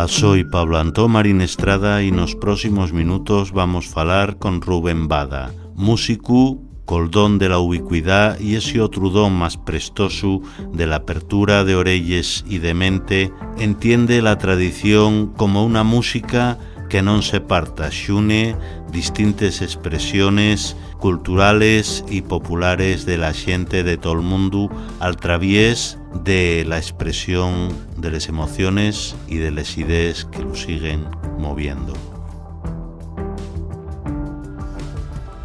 Ola, soy Pablo Antón Marín Estrada y nos próximos minutos vamos falar con Rubén Bada, músico col don de la ubicuidad y ese otro don más prestoso de la apertura de orelles y de mente, entiende la tradición como una música que non se parta, xune distintas expresiones culturales y populares de la xente de todo el mundo al través de la expresión de las emociones y de las ideas que lo siguen moviendo.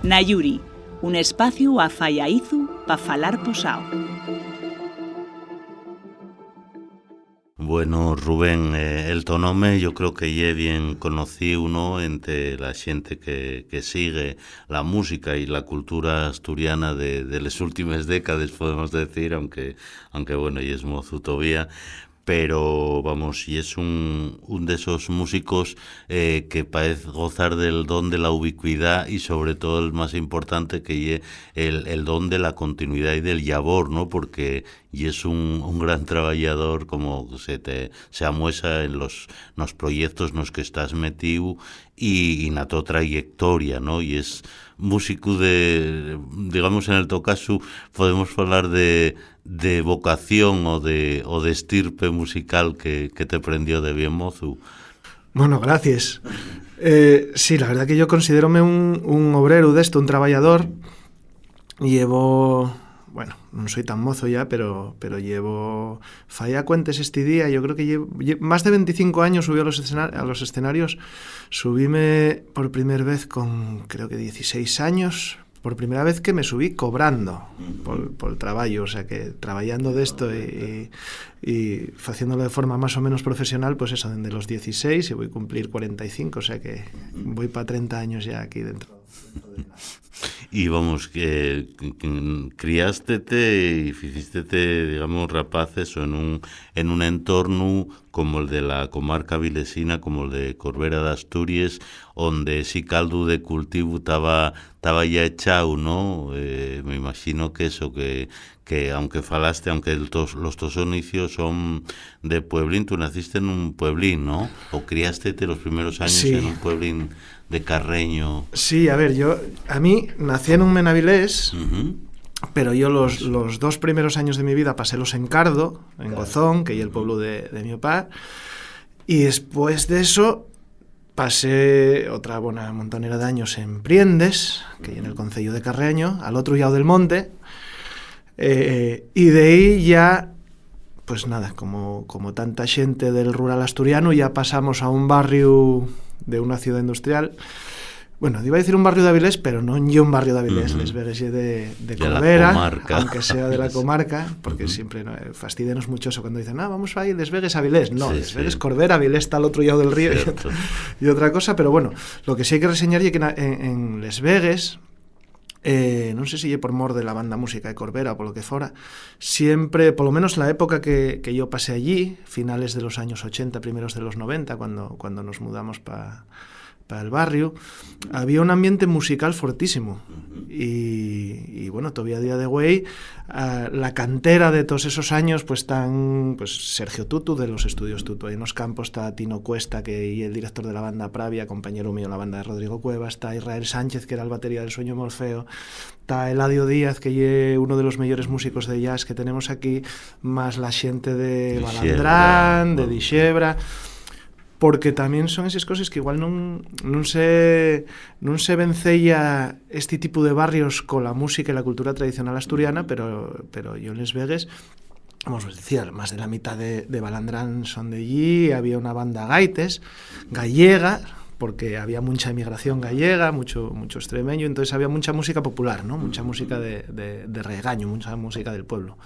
Nayuri, un espacio a Fallaizu pa falar posao. Bueno, Rubén, el tu nome yo creo que ya bien conocido, ¿no?, entre la gente que sigue la música y la cultura asturiana de las últimas décadas, podemos decir, aunque bueno, y es mozo todavía. Pero vamos, y es un de esos músicos que parece gozar del don de la ubicuidad y sobre todo el más importante que es el don de la continuidad y del labor, ¿no? Porque y es un gran trabajador, como se amuesa en los proyectos en los que estás metido y na tu trayectoria, ¿no? Y es músico de, digamos, en el tu caso podemos hablar de vocación o de estirpe musical que te prendió de bien mozo. Bueno, gracias. Sí, la verdad que yo considérome un obrero de esto, un trabajador. Llevo, bueno, non soy tan mozo ya, pero llevo, falla cuentes este día, yo creo que llevo más de 25 años subí a los escenarios, subíme por primera vez con, creo que 16 años, por primera vez que me subí cobrando por el trabajo, o sea que trabajando de esto y haciéndolo de forma más o menos profesional, pues eso, desde los 16 y voy a cumplir 45, o sea que voy para 30 años ya aquí dentro. Y vamos, que criástete y hicístete, digamos, rapaces en un entorno como el de la comarca vilesina, como el de Corbera de Asturias, donde ese caldo de cultivo estaba ya echado, ¿no? Me imagino que eso, que aunque los tus inicios son de pueblín, tú naciste en un pueblín, ¿no? O criástete los primeros años sí. En un pueblín de Carreño. Sí, a ver, a mí nací en un Menavilés, pero yo los 2 primeros años de mi vida pasélos en Cardo, en Gozón, que es el pueblo de mi papá, y después de eso pasé otra buena montonera de años en Priendes, que es en el concello de Carreño, al otro lado del monte, y de ahí ya, pues nada, como tanta gente del rural asturiano, ya pasamos a un barrio de una ciudad industrial. Bueno, iba a decir un barrio de Avilés, pero no yo un barrio de Avilés, Les Vegas de Corbera, aunque sea de la comarca, porque siempre fastidianos mucho eso cuando dicen, vamos a ir Les Vegas a Avilés. No, Les Vegas, Corbera, Avilés está al otro lado del río y otra cosa, pero bueno, lo que sí hay que reseñar es que en Les Vegas, non sei se lle por mor de la banda música de Corbera o por lo que fora, siempre, por lo menos la época que yo pasé allí, finales de los años 80, primeros de los 90, cuando nos mudamos para el barrio, había un ambiente musical fortísimo y bueno, todavía a día de hoy la cantera de todos esos años pues están Sergio Tutu de los estudios Tutu, ahí en los campos está Tino Cuesta, que es el director de la banda Pravia, compañero mío en la banda de Rodrigo Cuevas, está Israel Sánchez, que era el batería del Sueño Morfeo, está Eladio Díaz, que es uno de los mejores músicos de jazz que tenemos aquí, más la xente de Balandrán, de Dixebra, porque tamén son esas cosas que igual non se vencella este tipo de barrios con la música e la cultura tradicional asturiana, pero yo en Les Vegas, vamos a decir, más de la mitad de Balandrán son de allí, había una banda gaites gallega, porque había mucha emigración gallega, mucho extremeño, entonces había mucha música popular, ¿no? Mucha música de regaño, mucha música del pueblo,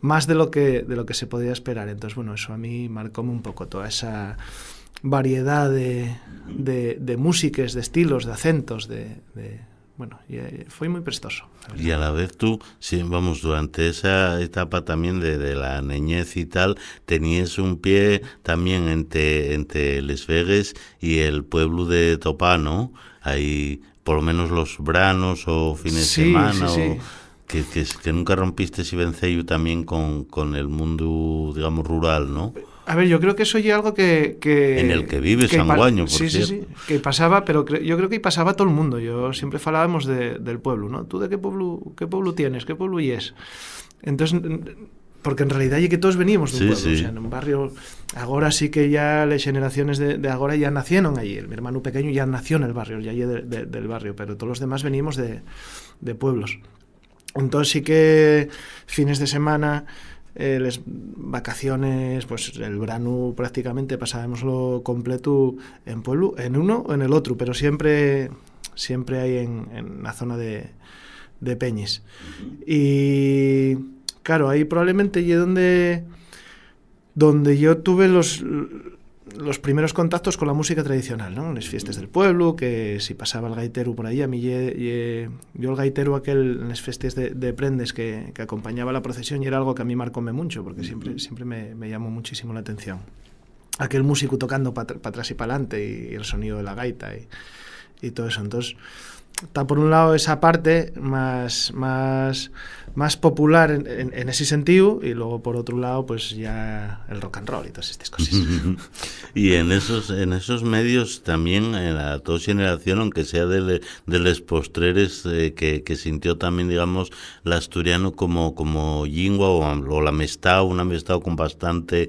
más de lo que se podía esperar. Entonces, bueno, eso a mí marcóme un poco toda esa variedad de músicas, de estilos, de acentos, bueno, fue muy prestoso. Y a la vez tú, sí, vamos, durante esa etapa también de la niñez y tal, tenías un pie también entre Les Vegas y el pueblo de Topá, ¿no? Ahí, por lo menos los veranos o fines de semana. Sí. que nunca rompiste ese vencello también con el mundo, digamos, rural, ¿no? A ver, yo creo que eso ya algo que en el que vive Sanguaño, por cierto. Sí, que pasaba, pero yo creo que pasaba todo el mundo. Yo siempre falábamos del pueblo, ¿no? ¿Tú de qué pueblo tienes? ¿Qué pueblo es? Entonces, porque en realidad ya que todos veníamos de un pueblo, o sea, en un barrio, ahora sí que ya las generaciones de ahora ya nacieron allí. Mi hermano pequeño ya nació en el barrio, ya del barrio, pero todos los demás venimos de pueblos. Entonces sí que fines de semana, las vacaciones, pues el verano prácticamente pasábamos lo completo en pueblo, en uno o en el otro, pero siempre hay en la zona de Peñes. Y claro, ahí probablemente y donde yo tuve los primeros contactos con la música tradicional, ¿no? Las fiestas del pueblo, que si pasaba el gaitero por ahí, a mí yo el gaitero aquel en las fiestas de prendes que acompañaba la procesión, y era algo que a mí marcóme mucho, porque siempre me llamó muchísimo la atención. Aquel músico tocando para atrás y para adelante, y el sonido de la gaita y todo eso. Entonces, está por un lado esa parte más popular en ese sentido, y luego por otro lado pues ya el rock and roll y todas estas cosas. Y en esos medios también a toda generación, aunque sea de los postreres, que sintió también, digamos, l'asturiano como lingua o la mestao, una mestao con bastante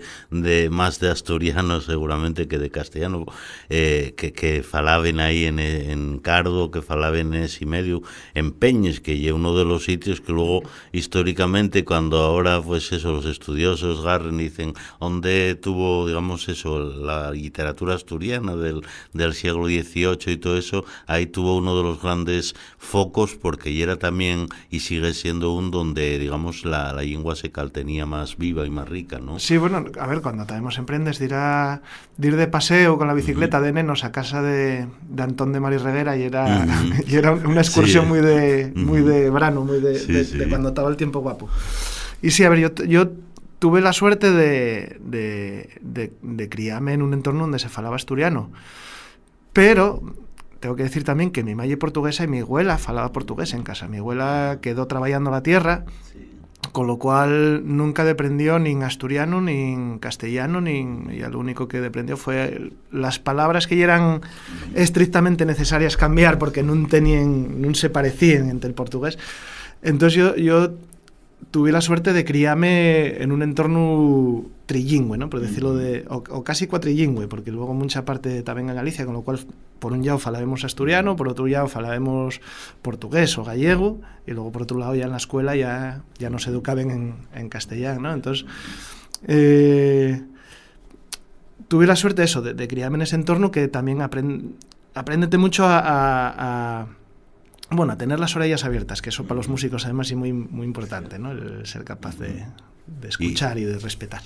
más de asturiano seguramente que de castellano, que falaben ahí en Cardo, que falaben en ese medio, en Peñes, que es uno de los sitios que luego históricamente, cuando ahora pues eso, los estudiosos garren y dicen dónde tuvo, digamos, eso, la literatura asturiana del siglo XVIII y todo eso, ahí tuvo uno de los grandes focos, porque ya era también y sigue siendo donde, digamos, la lengua se tenía más viva y más rica, ¿no? Sí, bueno, a ver, cuando tenemos emprendes de ir de paseo con la bicicleta de nenos a casa de Antón de Mari Reguera, y era una excursión muy de verano, muy de cuando estaba el tiempo guapo. Y sí, a ver, yo tuve la suerte de criarme en un entorno donde se falaba asturiano, pero tengo que decir también que mi madre es portuguesa y mi abuela falaba portugués en casa. Mi abuela quedó trabajando la tierra, con lo cual nunca deprendió ni en asturiano ni en castellano, y lo único que deprendió fue las palabras que eran estrictamente necesarias cambiar porque no se parecían entre el portugués. Entonces yo tuve la suerte de criarme en un entorno trilingüe, ¿no? Por decirlo o casi cuatrilingüe, porque luego mucha parte también en Galicia, con lo cual por un lado falábamos asturiano, por otro lado falábamos portugués o gallego, y luego por otro lado ya en la escuela ya nos educaban en castellano, ¿no? Entonces tuve la suerte de criarme en ese entorno, que también apréndete mucho a tener las orejas abiertas, que eso para los músicos además es muy, muy importante, ¿no? El ser capaz de escuchar y de respetar.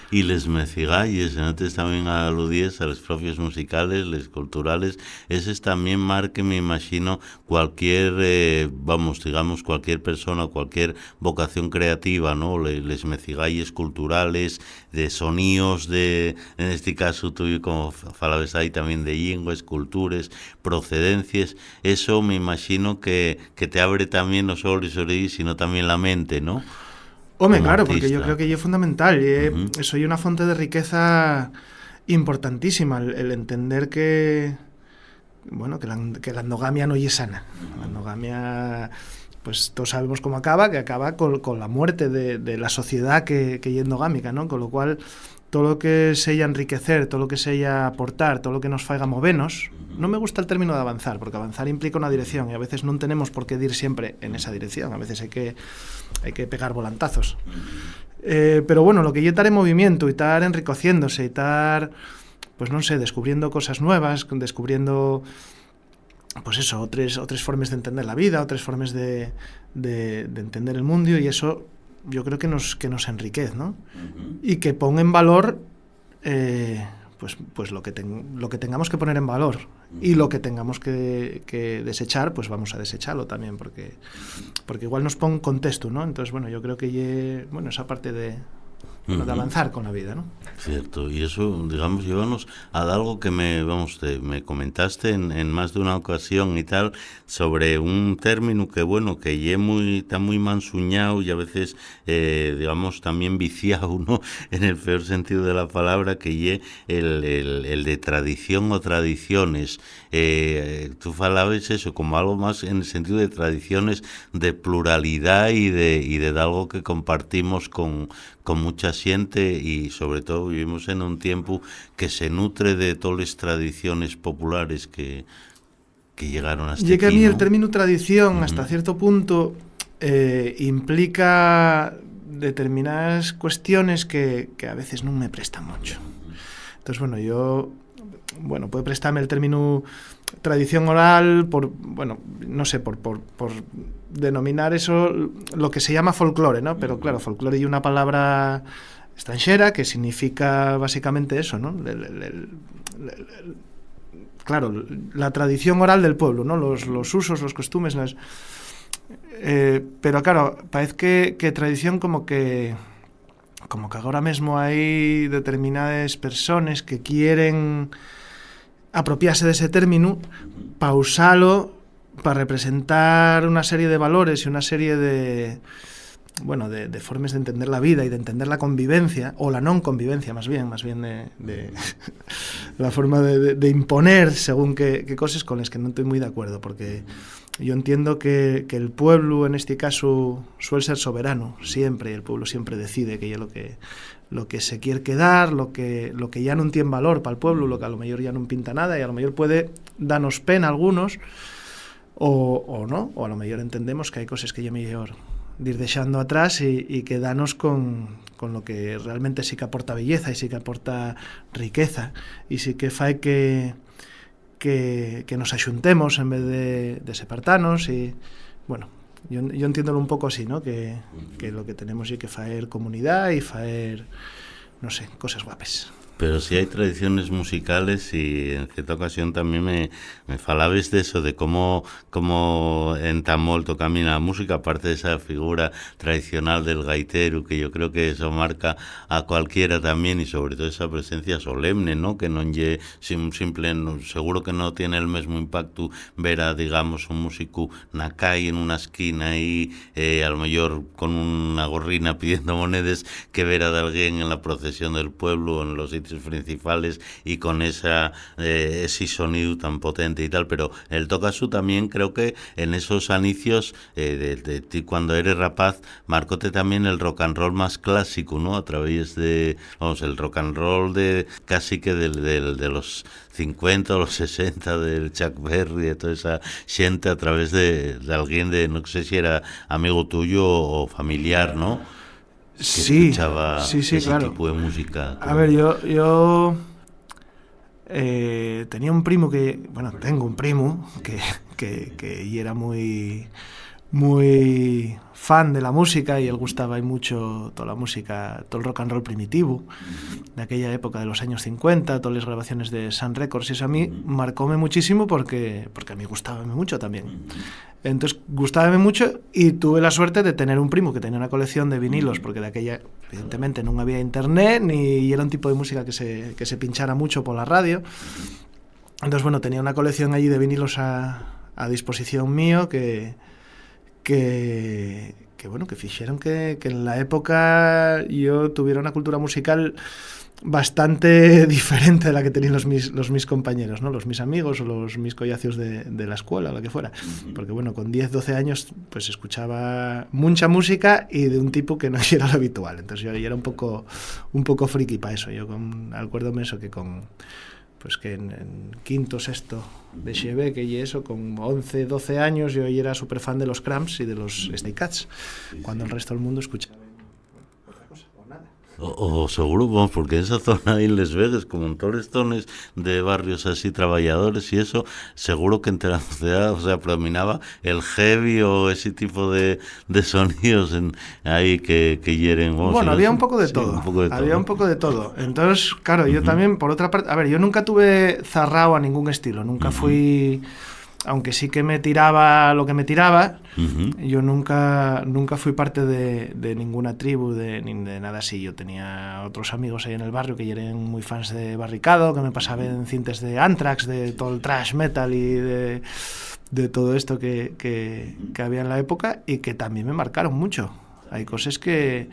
Y les mecigalles, antes también aludíes a los propios musicales, les culturales, ese es también marque, me imagino, cualquier, cualquier persona, cualquier vocación creativa, ¿no? Les mecigalles culturales, de sonidos, en este caso tú, como falabas ahí también de lenguas, culturas, procedencias, eso me imagino que te abre también los ojos y oídos, sino también la mente, ¿no? Hombre, claro, artista. Porque yo creo que es fundamental. Soy una fuente de riqueza importantísima, el entender que la endogamia no es sana. La endogamia, pues todos sabemos cómo acaba, que acaba con la muerte de la sociedad que es endogámica, ¿no? Con lo cual, todo lo que sea enriquecer, todo lo que sea aportar, todo lo que nos faiga movernos, no me gusta el término de avanzar, porque avanzar implica una dirección, y a veces no tenemos por qué ir siempre en esa dirección, a veces hay que pegar volantazos. Pero bueno, lo que yo estar en movimiento y estar enriqueciéndose y estar, pues no sé, descubriendo cosas nuevas, descubriendo, pues eso, otras formas de entender la vida, otras formas de entender el mundo, y eso yo creo que nos enriquece, ¿no? Y que ponga en valor pues lo que tengamos que poner en valor, y lo que tengamos que desechar, pues vamos a desecharlo también, porque igual nos pone contexto, ¿no? Entonces, bueno, yo creo que esa parte de bueno, de avanzar con la vida, ¿no? Cierto, y eso, digamos, llévanos a algo que me comentaste en más de una ocasión y tal, sobre un término que, bueno, que está muy mansuñado y a veces, digamos, también viciado, ¿no?, en el peor sentido de la palabra, que ye el de tradición o tradiciones. Tú falabas eso como algo más en el sentido de tradiciones, de pluralidad y de algo que compartimos con mucha xente, y sobre todo vivimos en un tiempo que se nutre de todas las tradiciones populares que llegaron hasta aquí. Y que a mí, ¿no?, el término tradición, hasta cierto punto, implica determinadas cuestiones que a veces no me prestan mucho. Entonces, bueno, puede prestarme el término tradición oral por denominar eso lo que se llama folclore, ¿no? Pero claro, folclore y una palabra extranjera que significa básicamente eso, ¿no? Claro, la tradición oral del pueblo, ¿no? Los usos, los costumes, pero claro, parece que tradición como que agora mesmo hai determinadas persoas que quieren apropiarse dese término para usalo para representar una serie de valores y una serie de formas de entender la vida y de entender la convivencia, o la non convivencia, más bien de la forma de imponer según qué cosas, con las que no estoy muy de acuerdo, porque yo entiendo que el pueblo, en este caso, suele ser soberano siempre, y el pueblo siempre decide que lo que se quiere quedar, lo que ya no tiene valor para el pueblo, lo que a lo mejor ya no pinta nada, y a lo mejor puede darnos pena a algunos, o no, o a lo mejor entendemos que hay cosas que ya mejor ir dejando atrás y quedarnos con lo que realmente sí que aporta belleza y sí que aporta riqueza, y sí que fae que nos axuntemos en vez de separarnos. Y bueno, yo entiéndolo un poco así, ¿no? Que lo que tenemos es que faer comunidad y faer, no sé, cosas guapes. Pero sí hay tradiciones musicales, y en cierta ocasión también me falabes de eso, de cómo entamó el tocamino a la música, aparte de esa figura tradicional del gaitero, que yo creo que eso marca a cualquiera también, y sobre todo esa presencia solemne, ¿no? Que non lle simple, seguro que no tiene el mismo impacto ver a, digamos, un músico na calle en una esquina y a lo mejor con una gorrina pidiendo monedas, que ver a alguien en la procesión del pueblo, en los sitios principales, y con ese sonido tan potente y tal. Pero el tocasu también creo que en esos inicios de ti cuando eres rapaz marcóte también el rock and roll más clásico, ¿no? A través de, vamos, el rock and roll de casi que de los 50 o los 60, del Chuck Berry, de toda esa gente, a través de alguien no sé si era amigo tuyo o familiar, ¿no? Que escuchaba ese claro. tipo de música. A ver, yo tenía un primo tengo un primo que era muy fan de la música, y él gustaba mucho toda la música, todo el rock and roll primitivo de aquella época de los años 50, todas las grabaciones de Sun Records, y eso a mí marcóme muchísimo porque a mí gustaba mucho también. Entonces gustábame mucho, y tuve la suerte de tener un primo que tenía una colección de vinilos, porque de aquella evidentemente no había internet ni era un tipo de música que se pinchara mucho por la radio. Entonces, bueno, tenía una colección allí de vinilos a disposición mío que fixeron que en la época yo tuviera una cultura musical bastante diferente de la que tenían los mis compañeros, ¿no? Mis amigos o mis collacios de la escuela o lo que fuera. Porque bueno, con 10, 12 años pues escuchaba mucha música, y de un tipo que no era lo habitual. Entonces yo era un poco friki para eso. Yo acuérdome eso, que en quinto, sexto de XB, que y eso, con 11, 12 años, yo era súper fan de los Cramps y de los Stray Cats, cuando el resto del mundo escuchaba otra cosa, o nada. O seguro, vamos, porque en esa zona ahí en Les Vegas, como en todas las zonas de barrios así trabajadores y eso, seguro que entre la sociedad, o sea, predominaba el heavy o ese tipo de sonidos ahí que hieren. Bueno, había un poco de todo. Había un poco de todo. Entonces, claro, yo también, por otra parte, a ver, yo nunca tuve zarrao a ningún estilo, nunca fui... aunque sí que me tiraba lo que me tiraba, yo nunca fui parte de ninguna tribu, ni de nada así. Yo tenía otros amigos ahí en el barrio que eran muy fans de Barricado, que me pasaban cintas de Anthrax, de todo el thrash metal y de todo esto que había en la época, y que también me marcaron mucho. Hay cosas que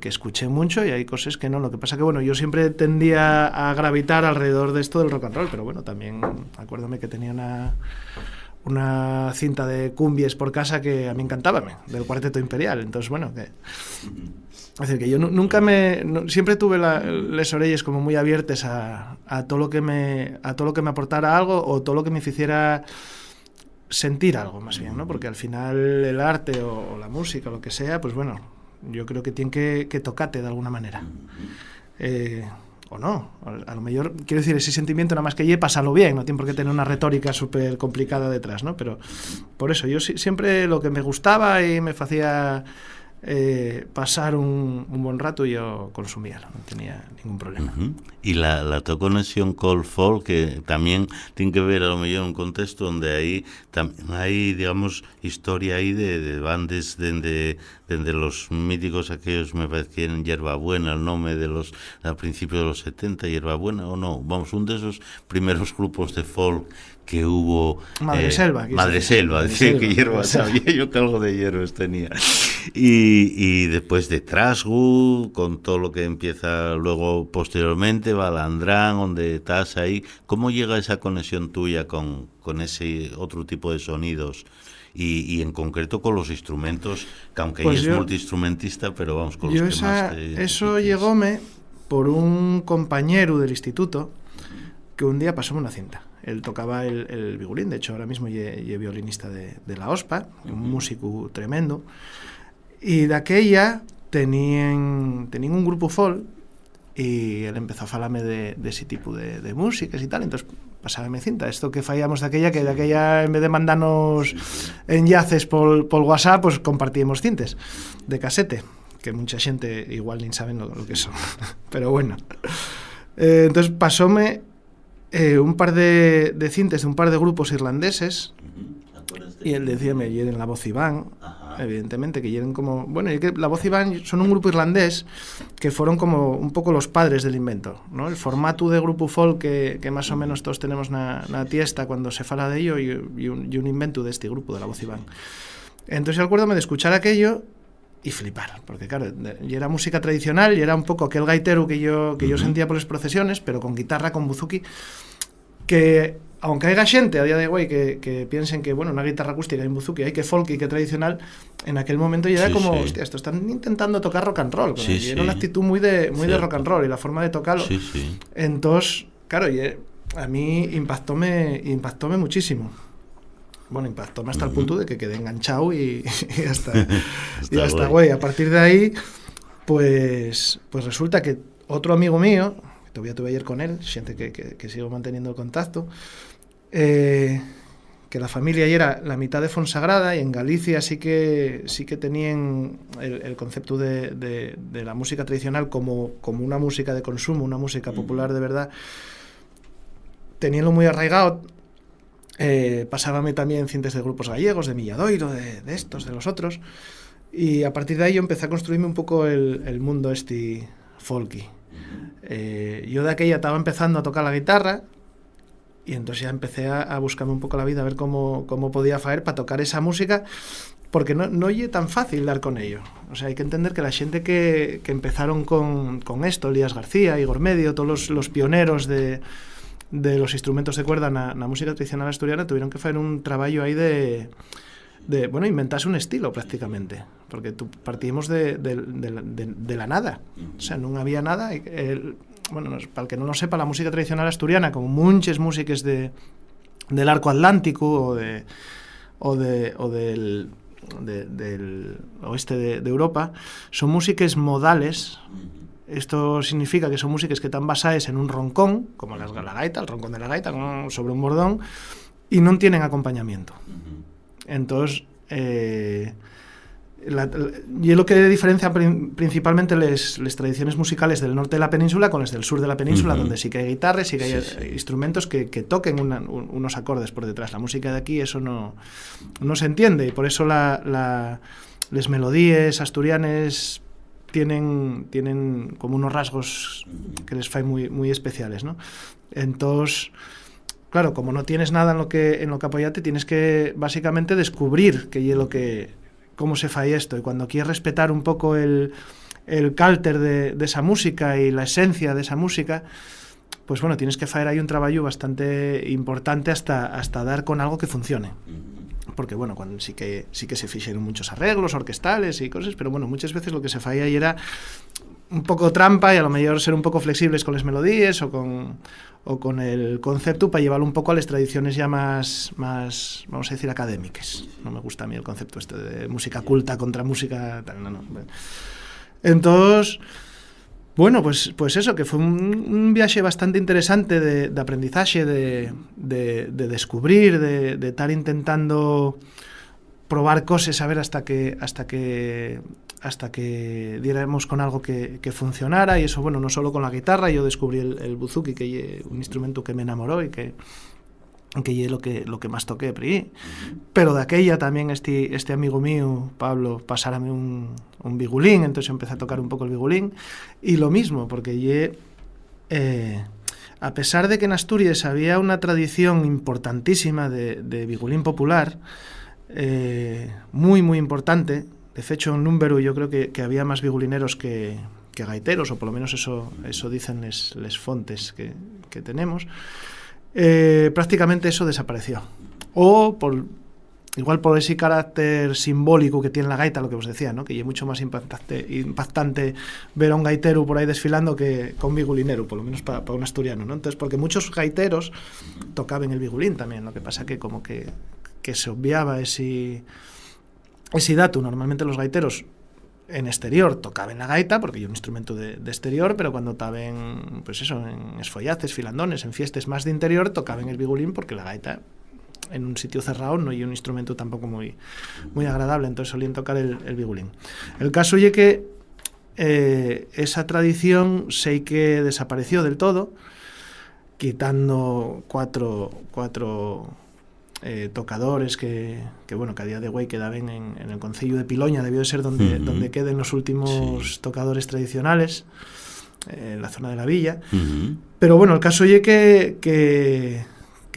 escuché mucho y hay cosas que no. Lo que pasa que, bueno, yo siempre tendía a gravitar alrededor de esto del rock and roll, pero bueno, también acuérdame que tenía una cinta de cumbies por casa que a mí encantaba, del Cuarteto Imperial. Entonces, bueno, es decir, que yo siempre tuve las orejas como muy abiertas a todo lo que me aportara algo, o todo lo que me hiciera sentir algo, más bien, ¿no? Porque al final el arte o la música o lo que sea, pues bueno, yo creo que tiene que tocarte de alguna manera. O no, a lo mejor, quiero decir, ese sentimiento nada más que pásalo bien, no tiene por qué tener una retórica súper complicada detrás, ¿no? Pero por eso, yo siempre lo que me gustaba y me hacía pasar un buen rato, yo consumía, no tenía ningún problema. Y la tu conexión con el folk, que también tiene que ver a lo mejor un contexto donde ahí hay, digamos, historia ahí de bandas desde los míticos aquellos, me parece que eran Hierbabuena, el nombre de los al principio de los 70, Hierbabuena, o no, vamos, un de esos primeros grupos de folk que hubo. Madreselva, decía que hierba, sabía yo que algo de hierbas tenía. Y después de Trasgu, con todo lo que empieza luego posteriormente, Balandrán, donde estás ahí, ¿cómo llega esa conexión tuya con ese otro tipo de sonidos? Y en concreto con los instrumentos, que aunque pues ella es multiinstrumentista, pero vamos, con los que más eso llegóme por un compañero del instituto que un día pasóme una cinta. Él tocaba el violín, de hecho ahora mismo es violinista de la OSPA, un músico tremendo, y de aquella tenían un grupo folk, y él empezó a falarme de ese tipo de músicas y tal. Entonces pasábame cinta, esto que fallamos de aquella en vez de mandarnos enlaces por WhatsApp, pues compartíamos cintas de casete, que mucha gente igual ni saben lo que son. Pero bueno, entonces pasóme un par de cintas de un par de grupos irlandeses, y él decíame, y en La Voz Iván, evidentemente, que eran como, bueno, y que La Voz Iván son un grupo irlandés que fueron como un poco los padres del invento, ¿no? El formato de grupo folk que más o menos todos tenemos na tiesta cuando se fala de ello, y un invento de este grupo de La Voz Iván. Entonces yo acuérdome de escuchar aquello y flipar, porque claro, y era música tradicional, y era un poco aquel gaitero que yo sentía por las procesiones, pero con guitarra, con buzuki, que aunque haya gente a día de hoy que piensen que, bueno, una guitarra acústica y un buzuki hay que folk y que tradicional, en aquel momento ya era como, hostia, esto están intentando tocar rock and roll, y era una actitud muy de rock and roll, y la forma de tocarlo. Entonces, claro, a mí impactóme muchísimo. Bueno, impactóme hasta el punto de que quedé enganchado y hasta güey. A partir de ahí, pues resulta que otro amigo mío, todavía tuve ayer con él, gente que sigo manteniendo el contacto, que la familia ahí era la mitad de Fonsagrada, y en Galicia sí que tenían el concepto de la música tradicional como una música de consumo, una música popular de verdad. Teníanlo muy arraigado. Pasábame también cintas de grupos gallegos, de Milladoiro, de estos, de los otros, y a partir de ahí yo empecé a construirme un poco el mundo este folky. Yo de aquella estaba empezando a tocar la guitarra, y entonces ya empecé a buscarme un poco la vida, a ver cómo podía hacer para tocar esa música, porque no es tan fácil dar con ello. O sea, hay que entender que la gente que empezaron con esto, Elías García, Igor Medio, todos los pioneros de los instrumentos de cuerda na música tradicional asturiana, tuvieron que hacer un trabajo ahí de bueno, inventarse un estilo prácticamente, porque partimos de la nada, o sea, no había nada. Bueno, para el que no lo sepa, la música tradicional asturiana, como muchas músicas del arco atlántico o del oeste de Europa, son músicas modales. Esto significa que son músicas que están basadas en un roncón, como la gaita, el roncón de la gaita, sobre un bordón, y no tienen acompañamiento. Entonces, y es lo que diferencia principalmente las tradiciones musicales del norte de la península con las del sur de la península, donde sí que hay guitarras, sí que hay instrumentos que toquen unos acordes por detrás. La música de aquí eso no se entiende, y por eso las melodías asturianes tienen como unos rasgos que les fai muy, muy especiales, ¿no? Entonces, claro, como no tienes nada en lo que apoyarte, tienes que básicamente descubrir cómo se fai esto, y cuando quieres respetar un poco el cálter de esa música y la esencia de esa música, pues bueno, tienes que hacer ahí un trabajo bastante importante hasta dar con algo que funcione. Porque bueno, sí que se fixeron muchos arreglos orquestales y cosas, pero bueno, muchas veces lo que se falla ahí era un poco trampa, y a lo mejor ser un poco flexibles con las melodías o con el concepto para llevarlo un poco a las tradiciones ya más, vamos a decir, académicas. No me gusta a mí el concepto este de música culta contra música tal, no. Entonces, bueno, pues eso, que fue un viaje bastante interesante de aprendizaje, de descubrir, de estar intentando probar cosas, a ver hasta que diéramos con algo que funcionara. Y eso, bueno, no solo con la guitarra. Yo descubrí el buzuki, que es un instrumento que me enamoró y que es lo que más toqué, pero de aquella también este amigo mío, Pablo, pasárame un vigulín, entonces empecé a tocar un poco el vigulín, y lo mismo, porque a pesar de que en Asturias había una tradición importantísima de vigulín popular, muy, muy importante. De hecho, en número yo creo que había más vigulineros que gaiteros, o por lo menos eso dicen les fontes que tenemos. Prácticamente eso desapareció, o igual por ese carácter simbólico que tiene la gaita, lo que os decía, ¿no? Que es mucho más impactante ver a un gaitero por ahí desfilando que con un vigulinero, por lo menos para un asturiano, ¿no? Entonces, porque muchos gaiteros tocaban el vigulín también, lo que pasa que como que se obviaba ese dato. Normalmente los gaiteros en exterior tocaban la gaita, porque es un instrumento de exterior, pero cuando estaban, pues eso, en esfollaces, filandones, en fiestas más de interior, tocaban el vigulín, porque la gaita en un sitio cerrado no es un instrumento tampoco muy, muy agradable, entonces solían tocar el vigulín. El caso es que esa tradición sé que desapareció del todo, quitando cuatro tocadores que bueno, que a día de hoy quedaban en el concello de Piloña, debió de ser donde queden los últimos tocadores tradicionales, en la zona de la villa. Pero bueno, el caso es que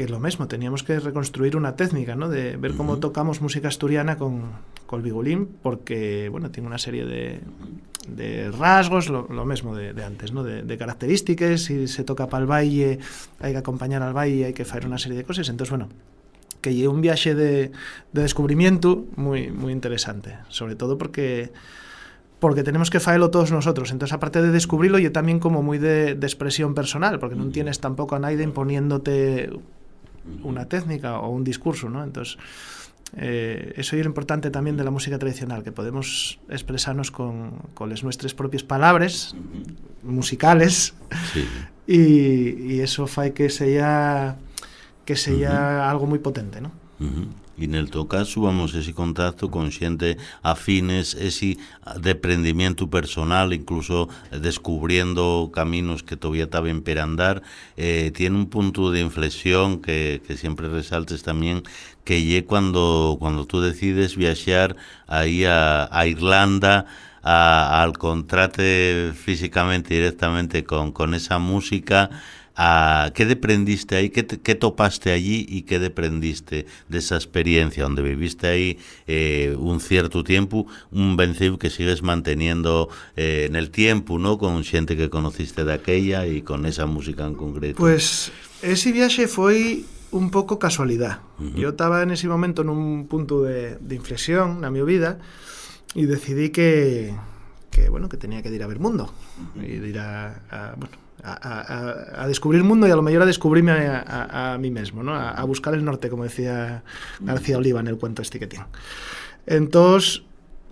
lo mismo, teníamos que reconstruir una técnica, ¿no? De ver cómo tocamos música asturiana con el vigulín, porque bueno, tiene una serie de rasgos, lo mismo de antes, ¿no? De características. Si se toca para el baile, hay que acompañar al baile, hay que hacer una serie de cosas. Entonces, bueno, que es un viaje de descubrimiento muy, muy interesante, sobre todo porque tenemos que hacerlo todos nosotros. Entonces, aparte de descubrirlo, yo también como muy de expresión personal, porque no tienes tampoco a nadie imponiéndote una técnica o un discurso, ¿no? Entonces, eso es lo importante también de la música tradicional, que podemos expresarnos con las nuestras propias palabras musicales, y eso hace que sea algo muy potente, ¿no? Y en el teu caso, vamos, ese contacto con xente afines, ese deprendimiento personal, incluso descubriendo caminos que todavía estaban per andar, tiene un punto de inflexión que siempre resaltes también, que lle cuando tú decides viajar ahí a Irlanda, al contrate físicamente directamente con esa música. ¿Qué deprendiste ahí? ¿Qué topaste allí y qué deprendiste de esa experiencia donde viviste ahí un cierto tiempo, un vencido que sigues manteniendo en el tiempo, ¿no? Con gente que conociste de aquella y con esa música en concreto? Pues ese viaje fue un poco casualidad. Yo estaba en ese momento en un punto de inflexión en mi vida y decidí que tenía que ir a ver mundo y de ir a descubrir el mundo, y a lo mejor a descubrirme a mí mismo, ¿no? A buscar el norte, como decía García Oliva en el cuento este que tiene. Entonces,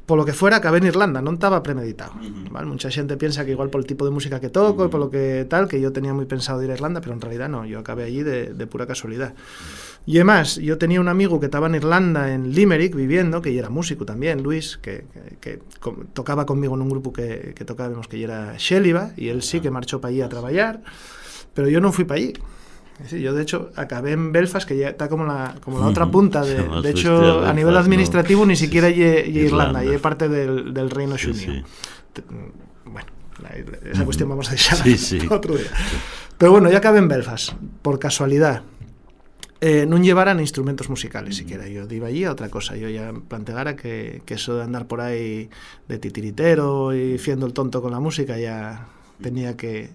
por lo que fuera, acabé en Irlanda, no estaba premeditado, ¿vale? Mucha gente piensa que igual por el tipo de música que toco y por lo que tal, que yo tenía muy pensado de ir a Irlanda, pero en realidad no, yo acabé allí de pura casualidad. Y además, yo tenía un amigo que estaba en Irlanda, en Limerick, viviendo, que era músico también, Luis, que tocaba conmigo en un grupo que tocábamos, que era Xéliba, y él sí que marchó para allí a trabajar, pero yo no fui para allí. Sí, yo, de hecho, acabé en Belfast, que ya está como la otra punta. De hecho, a nivel administrativo, ni siquiera Irlanda, y es parte del Reino Unido. Sí. Bueno, esa cuestión vamos a dejar otro día. Pero bueno, yo acabé en Belfast, por casualidad. No llevaran instrumentos musicales siquiera. Yo iba allí a otra cosa. Yo ya planteara que eso de andar por ahí de titiritero y fiendo el tonto con la música ya tenía que...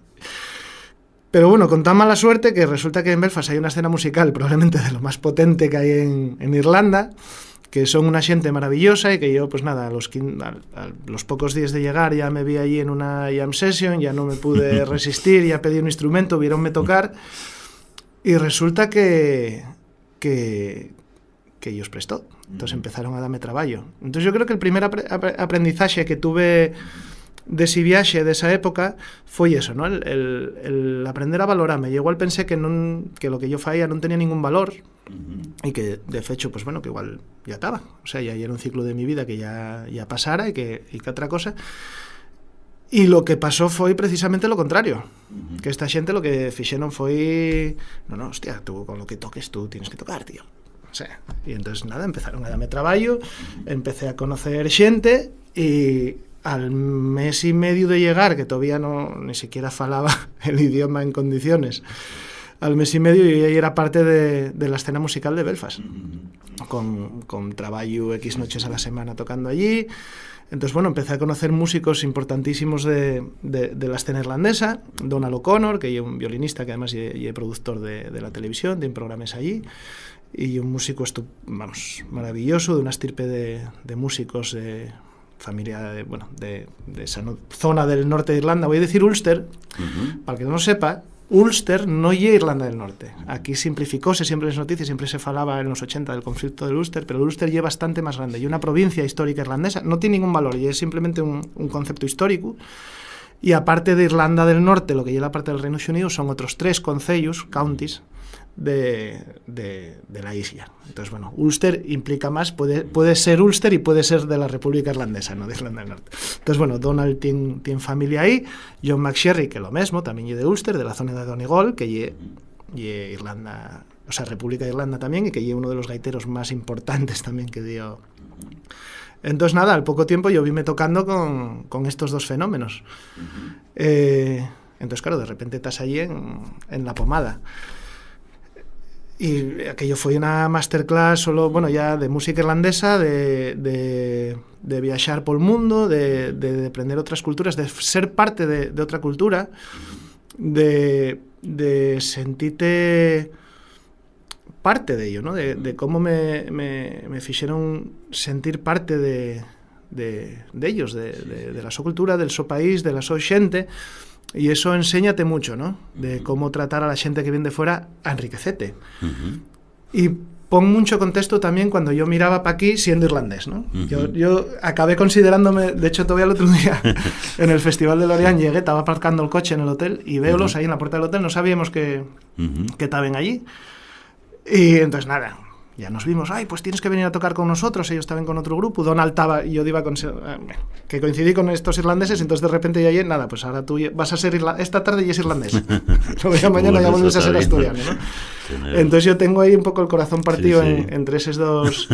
Pero bueno, con tan mala suerte que resulta que en Belfast hay una escena musical probablemente de lo más potente que hay en Irlanda, que son una gente maravillosa, y que yo, pues nada, a los pocos días de llegar ya me vi allí en una jam session, ya no me pude resistir, ya pedí un instrumento, viéronme tocar, y resulta que ellos prestó. Entonces empezaron a darme trabajo. Entonces yo creo que el primer aprendizaje que tuve de ese viaje, de esa época, fue eso, ¿no? El aprender a valorarme. Yo igual pensé que lo que yo hacía no tenía ningún valor, y que, de hecho, pues bueno, que igual ya estaba. O sea, ya era un ciclo de mi vida que ya pasara, y que otra cosa. Y lo que pasó fue precisamente lo contrario. Que esta gente lo que fixeron fue... No, hostia, tú con lo que toques tú tienes que tocar, tío. O sea, y entonces nada, empezaron a darme trabajo, empecé a conocer gente, y al mes y medio de llegar, que todavía ni siquiera falaba el idioma en condiciones, al mes y medio yo ya era parte de la escena musical de Belfast, con trabajo X noches a la semana tocando allí. Entonces, bueno, empecé a conocer músicos importantísimos de la escena irlandesa, Donald O'Connor, que es un violinista que además es productor de la televisión, tiene programas allí, y un músico maravilloso, de una estirpe de músicos de familia de esa zona del norte de Irlanda. Voy a decir Ulster, para el que no lo sepa. Ulster no es Irlanda del Norte. Aquí simplificóse siempre en las noticias, siempre se falaba en los 80 del conflicto del Ulster, pero el Ulster es bastante más grande. Y una provincia histórica irlandesa no tiene ningún valor, y es simplemente un concepto histórico. Y aparte de Irlanda del Norte, lo que es la parte del Reino Unido, son otros 3 concellos, counties, de la isla. Entonces, bueno, Ulster implica más, puede ser Ulster y puede ser de la República Irlandesa, no de Irlanda del Norte. Entonces, bueno, Donald tiene familia ahí, John McSherry, que lo mismo, también es de Ulster, de la zona de Donegal, que es Irlanda, o sea, República de Irlanda también, y que es uno de los gaiteros más importantes también que dio. Entonces, nada, al poco tiempo yo vime tocando con estos 2 fenómenos. Entonces, claro, de repente estás allí en la pomada. Y aquello fue una masterclass solo, bueno, ya de música irlandesa, de viajar por el mundo, de aprender otras culturas, de ser parte de otra cultura, de sentirte parte de ello, ¿no? De cómo me hicieron sentir parte de ellos, de la su cultura, del su país, de la su xente. Y eso enséñate mucho, ¿no? De cómo tratar a la gente que viene de fuera a enriquecerte. Y pon mucho contexto también cuando yo miraba para aquí siendo irlandés, ¿no? Yo acabé considerándome, de hecho todavía el otro día en el Festival de Lorient llegué, estaba aparcando el coche en el hotel y veolos ahí en la puerta del hotel, no sabíamos que estaban allí. Y entonces nada, ya nos vimos, pues tienes que venir a tocar con nosotros, ellos estaban con otro grupo, Donald estaba, y yo iba que coincidí con estos irlandeses, entonces de repente ya nada, pues ahora tú vas a ser esta tarde y es irlandés. Luego ya mañana ya vuelves a ser asturiano, ¿no? Entonces yo tengo ahí un poco el corazón partido entre esos dos.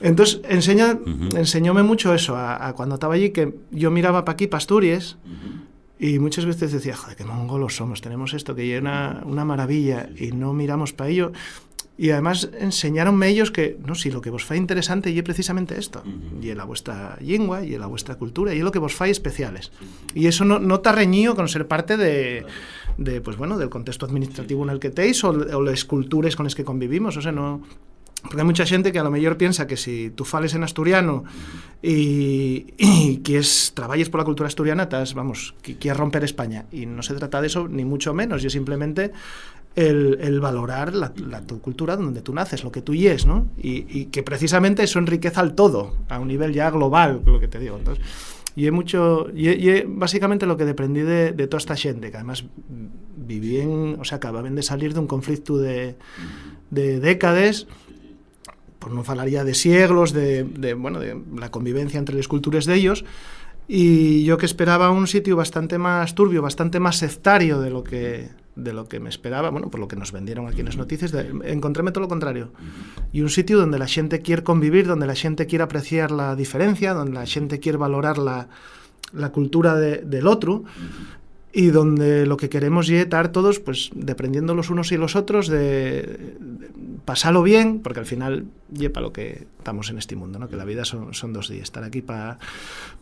Entonces enseñóme mucho eso, a cuando estaba allí, que yo miraba para aquí, para Asturias, y muchas veces decía, joder, qué mongolos somos, tenemos esto que es una maravilla, y no miramos para ello. Y además enseñaronme ellos que, no, si lo que vos fai interesante y es precisamente esto, y en la vuestra lengua, y en la vuestra cultura, y es lo que vos fai especiales. Y eso no está reñido con ser parte pues bueno, del contexto administrativo en el que teis, o las culturas con las que convivimos, o sea, no... Porque hay mucha gente que a lo mejor piensa que si tú fales en asturiano y quieres trabajes por la cultura asturiana, quieres romper España. Y no se trata de eso, ni mucho menos, y es simplemente el valorar tu cultura donde tú naces, lo que tú yes, ¿no? Y que precisamente eso enriquece al todo, a un nivel ya global, lo que te digo. Entonces, Y básicamente lo que dependí de toda esta xente, que además acababan de salir dun conflicto de décades, por non falar ya de siglos, de la convivencia entre las culturas de ellos, y yo que esperaba un sitio bastante más turbio, bastante más sectario de lo que me esperaba, bueno, por lo que nos vendieron aquí en las noticias, encontréme todo lo contrario. Y un sitio donde la gente quiere convivir, donde la gente quiere apreciar la diferencia, donde la gente quiere valorar la cultura del otro, y donde lo que queremos es estar todos, pues, dependiendo los unos y los otros, de pasarlo bien, porque al final para lo que estamos en este mundo, ¿no? Que la vida son 2 días. Estar aquí para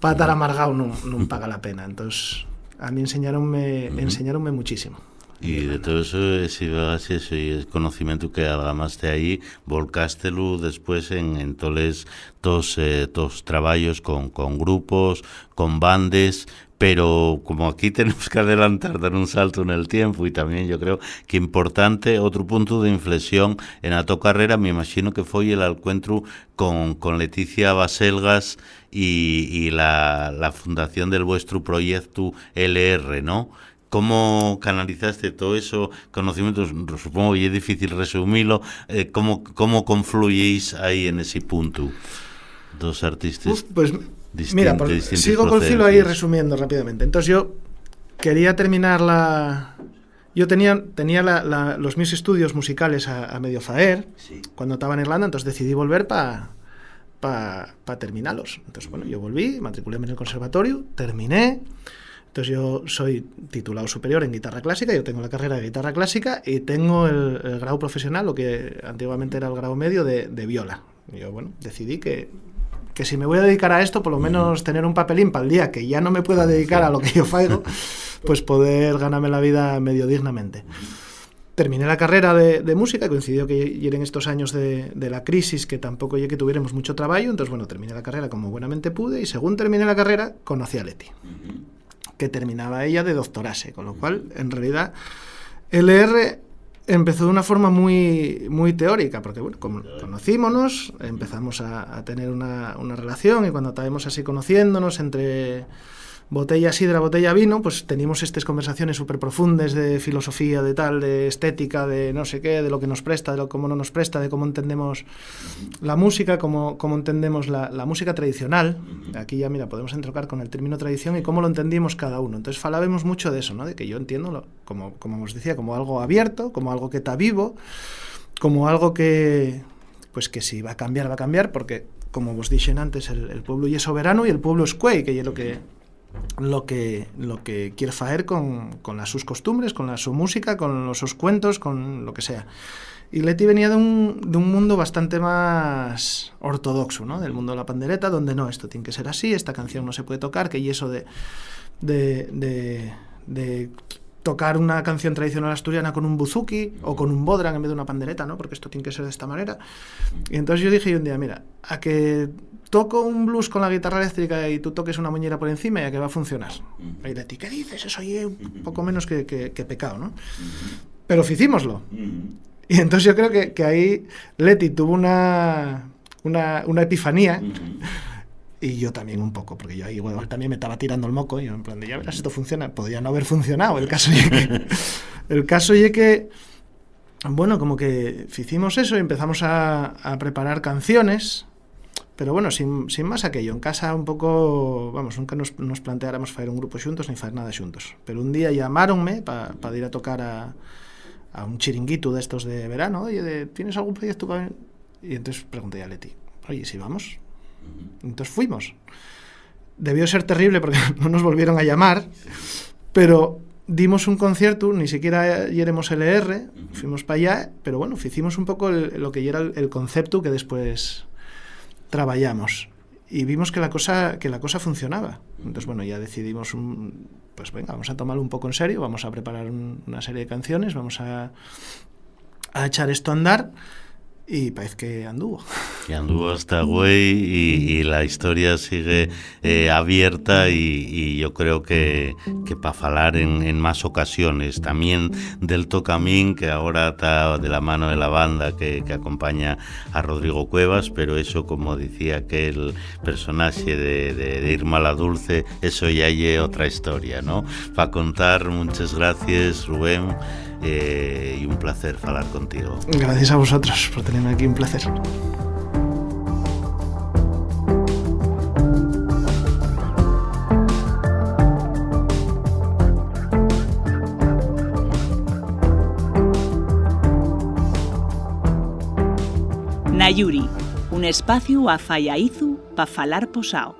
estar amargado no paga la pena. Entonces, a mí enseñaronme muchísimo. Y de todo eso, ese conocimiento que algamaste ahí, volcástelo después en todos trabajos con grupos, con bandes, pero como aquí tenemos que adelantar, dar un salto en el tiempo, y también yo creo que importante, otro punto de inflexión en la tu carrera, me imagino que fue el encuentro con Leticia Baselgas y la fundación del vuestro proyecto LR, ¿no? ¿Cómo canalizaste todo eso conocimientos? Supongo que es difícil resumirlo. ¿Cómo confluís ahí en ese punto? Dos artistas. Pues mira, sigo con filo ahí resumiendo rápidamente. Entonces yo quería terminar Yo tenía los mis estudios musicales a medio faer, sí, cuando estaba en Irlanda, entonces decidí volver para terminarlos. Entonces, bueno, yo volví, matriculéme en el conservatorio, terminé. Entonces yo soy titulado superior en guitarra clásica, yo tengo la carrera de guitarra clásica y tengo el grado profesional, lo que antiguamente era el grado medio de viola. Y yo, bueno, decidí que si me voy a dedicar a esto, por lo menos tener un papelín para el día que ya no me pueda dedicar a lo que yo fago, pues poder ganarme la vida medio dignamente. Terminé la carrera de música, coincidió que eran estos años de la crisis, que tampoco ya que tuviéramos mucho trabajo, entonces bueno, terminé la carrera como buenamente pude, y según terminé la carrera, conocí a Leti, que terminaba ella de doctorarse, con lo cual, en realidad, LR empezó de una forma muy, muy teórica, porque bueno, conocímonos, empezamos a tener una relación, y cuando estábamos así conociéndonos entre botella sidra, botella vino, pues teníamos estas conversaciones súper profundas de filosofía, de tal, de estética, de no sé qué, de lo que nos presta, de lo cómo no nos presta, de cómo entendemos la música, cómo entendemos la música tradicional. Aquí ya, mira, podemos entrocar con el término tradición y cómo lo entendimos cada uno. Entonces falábamos mucho de eso, ¿no? De que yo entiendo, como os decía, como algo abierto, como algo que está vivo, como algo que, pues que si va a cambiar, porque, como vos dije antes, el pueblo ya es soberano y el pueblo es cuey, que es lo que quiere faer con las sus costumbres, con la su música, con los sus cuentos, con lo que sea. Y Leti venía de un mundo bastante más ortodoxo, ¿no? Del mundo de la pandereta, donde no, esto tiene que ser así, esta canción no se puede tocar, que y eso de tocar una canción tradicional asturiana con un buzuki o con un bodran en vez de una pandereta, ¿no? Porque esto tiene que ser de esta manera. Y entonces yo dije un día, mira, a que toco un blues con la guitarra eléctrica y tú toques una moñera por encima, ya que va a funcionar. Y Leti, ¿qué dices? Eso es un poco menos que pecado, ¿no? Pero hicímoslo. Y entonces yo creo que ahí Leti tuvo una epifanía, y yo también un poco, porque yo ahí igual también me estaba tirando el moco, y yo en plan de, ya verás, esto funciona. Podría no haber funcionado. El caso es que bueno, como que hicimos eso y empezamos a preparar canciones. Pero bueno, sin más aquello, en casa un poco, vamos, nunca nos planteáramos faer un grupo xuntos ni faer nada xuntos. Pero un día llamáronme para ir a tocar a un chiringuito de estos de verano. Oye, ¿tienes algún proyecto para...? Y entonces pregunté a Leti, oye, ¿si vamos? Entonces fuimos. Debió ser terrible porque no nos volvieron a llamar, pero dimos un concierto, ni siquiera éramos LR, fuimos para allá, pero bueno, hicimos un poco lo que era el concepto que después trabajamos, y vimos que la cosa funcionaba. Entonces bueno, ya decidimos pues venga, vamos a tomarlo un poco en serio, vamos a preparar una serie de canciones, vamos a echar esto a andar, y parece que anduvo. Y anduvo hasta güey y la historia sigue abierta y yo creo que para falar en más ocasiones, también del Tocamín, que ahora está de la mano de la banda que acompaña a Rodrigo Cuevas, pero eso, como decía aquel personaje de Irma la Dulce, eso ya hay otra historia, ¿no? Para contar, muchas gracias, Rubén, y un placer falar contigo. Gracias a vosotros por tenerme aquí, un placer. Nayuri, un espacio a Fallaizu pa falar posao.